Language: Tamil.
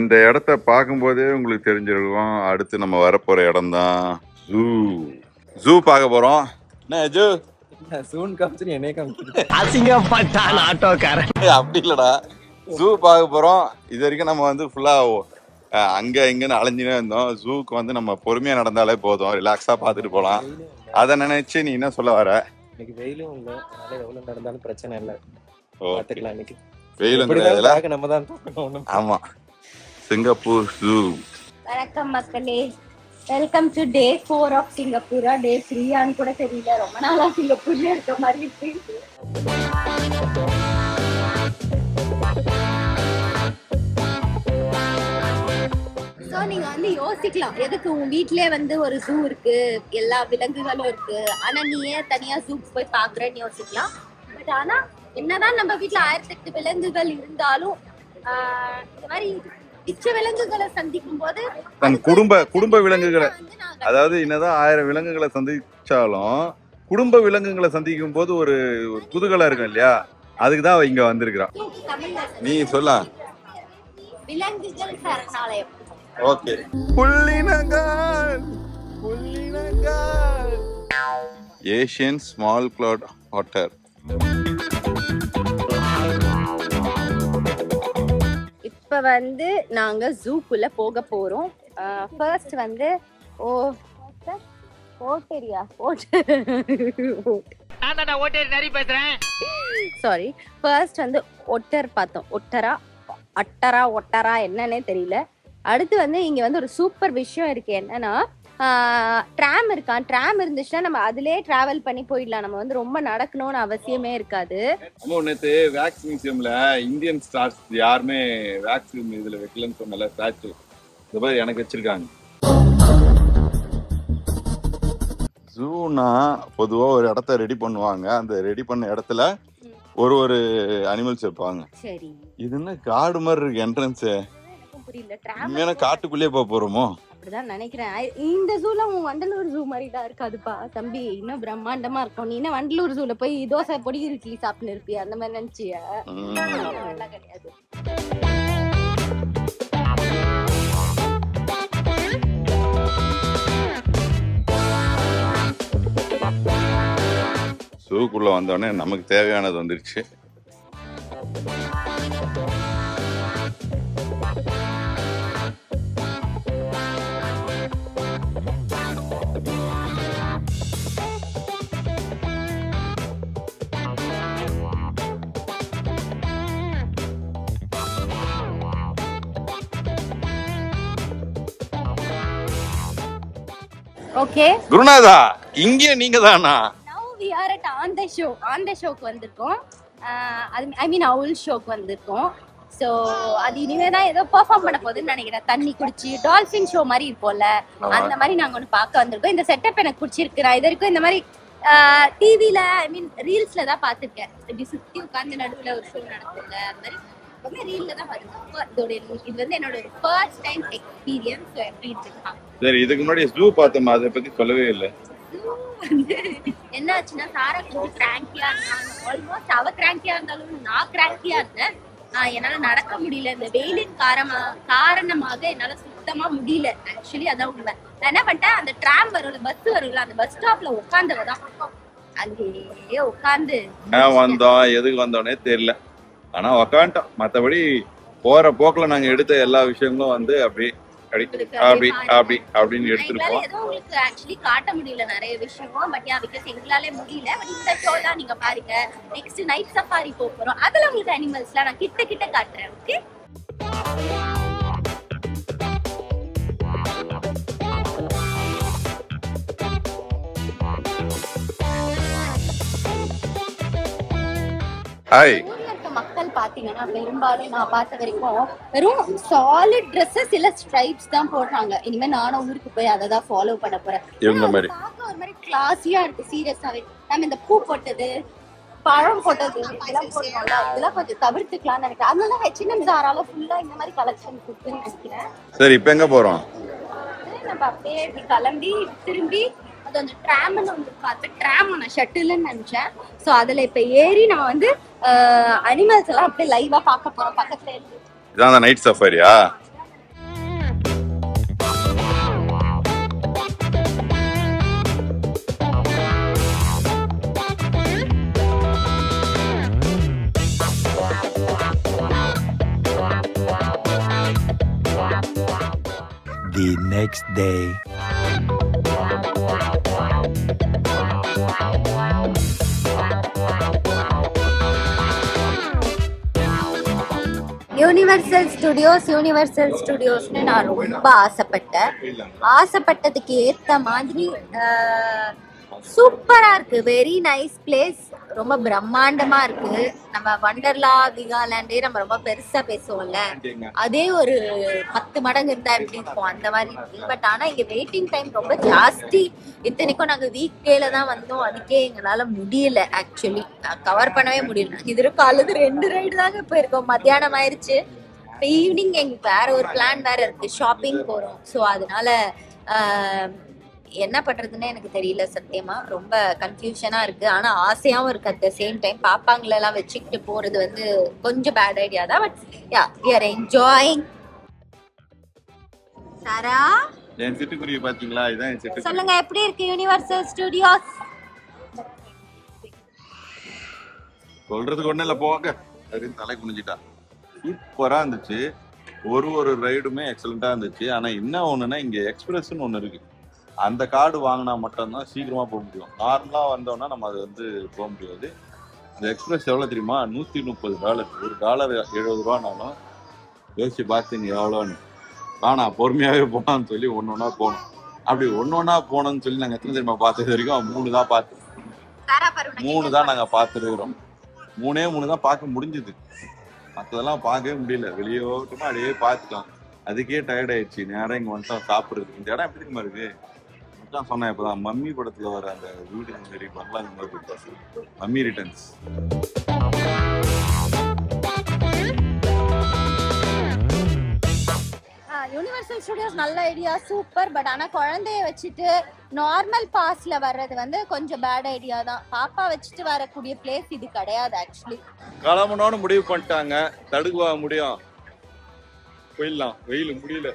இந்த இடத்த பார்க்கும்போதே உங்களுக்கு தெரிஞ்சிருக்கும் அடுத்து நம்ம வரப்போற இடம் தான் ஜூ. ஜூ பார்க்க போறோம். என்ன ஜூ சூன் காமிச்சு என்னைய காமிச்சு அசிங்கப்பட்டான் ஆட்டோக்காரன். அப்படி இல்லடா, ஜூ பார்க்க போறோம். இது வரைக்கும் நம்ம வந்து ஃபுல்லா அங்க இங்கன்னு அலைஞ்சுனே இருந்தோம். ஜூக்கு வந்து நம்ம பொறுமையா நடந்தாலே போதும், ரிலாக்ஸா பார்த்துட்டு போகலாம். அதை நினைச்சு நீ என்ன சொல்ல வர? இன்னைக்கு வெயிலும் இல்லை, அதனால எவ்வளவு நடந்தாலும் பிரச்சனை இல்லை, பார்த்துக்கலாம். இன்னைக்கு வெயில் நம்ம தான் தூக்கணும். ஆமா, சிங்கப்பூர் ஜூ. வணக்கம் மக்களே, வெல்கம் டு டே 4 ஆஃப் சிங்கப்பூரா டே 3 கூட தெரியல. ரொம்ப நாளா சிங்கப்பூர்ல இருக்க மாதிரி இருக்கு. ஸோ நீங்க வந்து யோசிக்கலாம், எதுக்கு உன் வீட்லயே வந்து ஒரு ஜூ இருக்கு, எல்லா விலங்குகளும் இருக்கு, ஆனா நீ ஏன் தனியா ஜூக்கு போய் பாக்குறேன்னு யோசிக்கலாம். பட் ஆனா என்னதான் நம்ம வீட்டுல 1008 விலங்குகள் இருந்தாலும் இந்த மாதிரி மிச்ச விலங்குகளை சந்திக்கும் போது தன் குடும்ப விலங்குகளை, அதாவது என்னதான் 1000 விலங்குகளை சந்திச்சாலும் குடும்ப விலங்குகளை சந்திக்கும் போது ஒரு குதூகலம் இருக்கும் இல்லையா, அதுக்குதான் இங்க வந்திருக்கிறான். நீ சொல்ல விலங்குகள் சரணாலயம். ஓகே. புள்ளினங்கள் ஏசியன் ஸ்மால் கிளவுட் ஹாட்டர். இப்ப வந்து நாங்க ஜூக்குள்ள போக போறோம். ஃபர்ஸ்ட் வந்து சாரி, ஃபர்ஸ்ட் வந்து ஒட்டர் பார்த்தோம். ஒட்டரா என்னன்னே தெரியல. அடுத்து வந்து இங்க வந்து ஒரு சூப்பர் விஷயம் இருக்கு. என்னன்னா ட்ராம் இருக்கான். ட்ராம் இருந்துச்சுன்னா நம்ம அதுலயே டிராவல் பண்ணி போயிடலாம். நம்ம வந்து ரொம்ப நடக்கணும்னு அவசியமே இருக்காது. நேற்று வேக்ஸ் மியூசியம்ல இந்தியன் ஸ்டார்ஸ் யாருமே வேக்ஸ் இதுல வைக்கலன்னு சொன்னல, ஸ்டாச்சு இந்த மாதிரி எனக்கு வச்சிருக்காங்க. ஜூனா பொதுவா ஒரு இடத்த ரெடி பண்ணுவாங்க. அந்த ரெடி பண்ண இடத்துல ஒரு அனிமல்ஸ் வைப்பாங்க. சரி, இது என்ன காடு மாதிரி இருக்கு என்ட்ரன்ஸ்? புரியல. உண்மையான காட்டுக்குள்ளேயே போக போறோமோ? அப்படிதான் நினைக்கிறேன். இந்த ஜூல உன் வண்டலூர் ஜூ மாதிரி தான் இருக்காதுப்பா தம்பி, இன்னும் பிரம்மாண்டமா இருக்கும். நீ என்ன வண்டலூர் ஜூல போய் தோசை பொடி இட்லி சாப்பிட்டு இருப்பியா? அந்த மாதிரி நினைச்சியா? கிடையாது. ஜூக்குள்ள வந்தோடனே நமக்கு தேவையானது வந்துருச்சு. ஓகே குருநாதா, இங்கே நீங்க தானா? Now we are at on the show. On the showக்கு வந்திருக்கோம். I mean owl showக்கு வந்திருக்கோம். ஸோ அது இனிமே தான் ஏதோ பெர்ஃபார்ம் பண்ண போகுதுன்னு நினைக்கிறேன். தண்ணி குடிச்சு டால்ஃபின் ஷோ மாதிரி இருப்போம்ல, அந்த மாதிரி நாங்கள் ஒன்று பார்க்க வந்திருக்கோம். இந்த செட்டப் எனக்கு பிடிச்சிருக்கு. நான் இது வரைக்கும் இந்த மாதிரி டிவியில் ஐ மீன் ரீல்ஸில் தான் பார்த்துருக்கேன். இப்படி சுற்றி உட்காந்து நடுவில் ஒரு ஷோ நடக்கும்ல, அந்த மாதிரி எப்பவுமே ரீலில் தான் பார்த்துருக்கேன். இது வந்து என்னோட ஒரு ஃபர்ஸ்ட் டைம் எக்ஸ்பீரியன்ஸ். எப்படி இருக்கு? சரி, இதுக்கு முன்னாடி ஜூ பார்த்தோம், அதை பத்தி சொல்லவே இல்லை. என்ன ஆச்சுன்னா, சாரா கொஞ்சம் கிராங்கியா இருந்தாங்க. ஆல்மோஸ்ட் அவ கிராங்கியா இருந்தாலும் நான் கிராங்கியா இருந்தேன். என்னால நடக்க முடியல. இந்த வெயிலின் காரணமாக என்னால சுத்தமா முடியல. ஆக்சுவலி அதான் உண்மை. நான் என்ன பண்ணிட்டேன், அந்த ட்ராம் வரும்ல, பஸ் வரும்ல, அந்த பஸ் ஸ்டாப்ல உட்காந்தவதான் அங்கேயே உட்காந்து வந்தோம். எதுக்கு வந்தோன்னே தெரியல, ஆனா உக்காண்டோம். மற்றபடி போற போக்குல நாங்க எடுத்த எல்லா விஷயங்களும் வந்து அப்படின்னு எடுத்துருக்கோம். உங்களுக்கு ஆக்சுவலி காட்ட முடியல நிறைய விஷயம். பட் பிகாஸ் எங்களாலே முடியல. பட் இந்த ஷோ தான் நீங்க பாருங்க. நெக்ஸ்ட் நைட் சஃபாரி போறோம். அதுல உங்களுக்கு அனிமல்ஸ்லாம் நான் கிட்ட காட்டுறேன். Okay, hi. மக்கள் பாத்தீங்கன்னா பெரும்பாலும் நான் பார்த்த வரைக்கும் வெறும் சாலிட் ட்ரெஸ்ஸஸ் இல்ல ஸ்ட்ரைப்ஸ் தான் போடுறாங்க. இனிமே நானும் ஊருக்கு போய் அதை தான் ஃபாலோ பண்ண போறேன். இவங்க மாதிரி பார்க்க ஒரு மாதிரி கிளாஸியா இருக்கு. சீரியஸாவே நம்ம இந்த பூ போட்டது, பழம் போட்டது இதெல்லாம் போடுறோம்ல, இதெல்லாம் கொஞ்சம் தவிர்த்துக்கலாம்னு நினைக்கிறேன். அதனால H&M Zaraல ஃபுல்லா இந்த மாதிரி கலெக்ஷன் இருக்குன்னு நினைக்கிறேன். சரி, இப்ப எங்க போறோம்? நம்ம அப்படியே இப்படி கிளம்பி திரும்பி அந்த ட்ராம்னு ஒன்று பார்த்து, ட்ராம் நான் ஷட்டில்னு நினைச்சேன். ஸோ அதில் இப்போ ஏறி நான் வந்து அனிமல்ஸ் எல்லாம் அப்படியே லைவா பார்க்க போறோம் பக்கத்துல இருந்து. இதான் நைட் சஃபாரியா? The next day. யூனிவர்சல் ஸ்டுடியோஸ்னு நான் ரொம்ப ஆசைப்பட்டதுக்கு ஏத்த மாதிரி சூப்பரா இருக்கு. வெரி நைஸ் பிளேஸ், ரொம்ப பிரம்மாண்டமா இருக்கு. நம்ம வண்டர்லா விகாலாண்டே நம்ம ரொம்ப பெருசா பேசுவோம்ல, அதே ஒரு 10 மடங்கு இருந்தா எப்படி இருக்கும் அந்த மாதிரி இருக்கு. பட் ஆனா இங்க வெயிட்டிங் டைம் ரொம்ப ஜாஸ்தி. இத்தனைக்கும் நாங்க வீக் டேல தான் வந்தோம், அதுக்கே எங்களால முடியல. ஆக்சுவலி கவர் பண்ணவே முடியல. இது காலையில 2 ரைடு தாங்க போயிருக்கோம். மத்தியானம் ஆயிடுச்சு. இப்போ ஈவினிங் எங்களுக்கு வேற ஒரு பிளான் வேற இருக்கு, ஷாப்பிங் போறோம். ஸோ அதனால என்ன பண்றதுன்னு எனக்கு தெரியல. சத்தியமா ரொம்ப கன்ஃபியூஷனா இருக்கு. ஆனா ஆசையாவும் இருக்கு அட் த சேம் டைம். பாப்பாங்களெல்லாம் வச்சுக்கிட்டு போறது வந்து கொஞ்சம் பேட் ஐடியா தான். But yeah, we are enjoying. சாரா, என் சிட்டுக்குருவி பாத்தீங்களா? இதான் என் சிட்டுக்குருவி. சொல்லுங்க, எப்படி இருக்கு யூனிவர்சல் ஸ்டுடியோஸ்? சொல்றதுக்கு ஒண்ணு இல்ல, போங்க. அப்படின்னு தலை குனிஞ்சிட்டா. சூப்பரா இருந்துச்சு. ஒரு ரைடுமே எக்ஸலண்டா இருந்துச்சு. ஆனா என்ன ஒண்ணுன்னா, இங்க எக்ஸ்பிரஸ்ன்னு ஒண்ணு இருக்கு. அந்த கார்டு வாங்கினா மட்டும்தான் சீக்கிரமா போக முடியும். நார்மலா வந்தோம்னா நம்ம அது வந்து போக முடியாது. இந்த எக்ஸ்பிரஸ் எவ்வளவு தெரியுமா? $130. $1 70 யோசிச்சு பார்த்துங்க எவ்வளோன்னு. ஆனா பொறுமையாவே போனான்னு சொல்லி ஒன்னொன்னா போனோம். அப்படி ஒன்னொன்னா போனோம்னு சொல்லி நாங்க எத்தனை தெரியுமா பார்த்தது வரைக்கும் 3 தான் பார்த்தோம். 3 தான் நாங்க பார்த்துருக்கிறோம். 3 தான் பார்க்க முடிஞ்சது. மற்றதெல்லாம் பார்க்கவே முடியல. வெளியோட்டமா அப்படியே பார்த்துட்டோம். அதுக்கே டயர்ட் ஆயிடுச்சு. நேரம் இங்க வந்துட்டோம் சாப்பிடுறதுக்கு. இந்த இடம் எப்படி தெரியுமா இருக்கு? சொன்னேன் இப்பதான், மம்மி படத்துல வர அந்த வீடு சரி பண்ணலாம். இந்த மாதிரி மம்மி ரிட்டர்ன்ஸ். யூனிவர்சல் ஸ்டுடியோஸ் நல்ல ஐடியா, சூப்பர். பட் ஆனா குழந்தைய வச்சுட்டு நார்மல் பாஸ்ல வர்றது வந்து கொஞ்சம் பேட் ஐடியா தான். பாப்பா வச்சுட்டு வரக்கூடிய பிளேஸ் இது கிடையாது. ஆக்சுவலி கிளம்பணும்னு முடிவு பண்ணிட்டாங்க. தடுக்குவா முடியும்? போயிடலாம், வெயில் முடியல.